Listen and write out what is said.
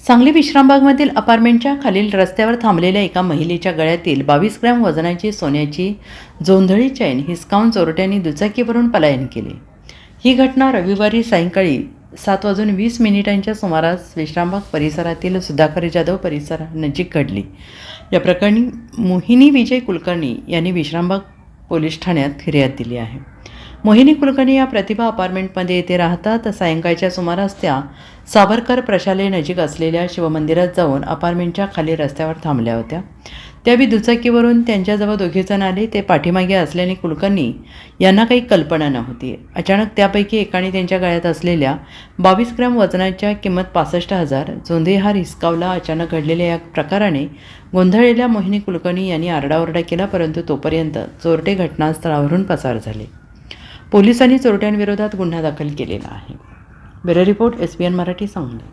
सांगली विश्रामबागमधील अपार्टमेंटच्या खालील रस्त्यावर थांबलेल्या एका महिलेच्या गळ्यातील 22 ग्रॅम वजनाची सोन्याची जोंधळी चैन हिसकावून चोरट्यांनी दुचाकीवरून पलायन केले। ही घटना रविवारी सायंकाळी 7:20 सुमारास विश्रामबाग परिसरातील सुधाकर जाधव परिसरानजीक घडली। या प्रकरणी मोहिनी विजय कुलकर्णी यांनी विश्रामबाग पोलीस ठाण्यात फिर्याद दिली आहे। मोहिनी कुलकर्णी या प्रतिभा अपार्टमेंटमध्ये येथे राहतात। सायंकाळच्या सुमारास त्या सावरकर प्रशालेनजीक असलेल्या शिवमंदिरात जाऊन अपार्टमेंटच्या खाली रस्त्यावर थांबल्या होत्या। त्यावेळी दुचाकीवरून त्यांच्याजवळ दोघेजण आले। ते पाठीमागे असल्याने कुलकर्णी यांना काही कल्पना नव्हती। अचानक त्यापैकी एकाने त्यांच्या गळ्यात असलेल्या 22 ग्रॅम वजनाच्या किंमत 65,000 जोंधळीहार हिसकावला। अचानक घडलेल्या या प्रकाराने गोंधळलेल्या मोहिनी कुलकर्णी यांनी आरडाओरडा केला, परंतु तोपर्यंत चोरटे घटनास्थळावरून पसार झाले। पोलिसांनी चोरट्यांविरोधात गुन्हा दाखल केलेला आहे। Bureau report SBN Marathi Sangli.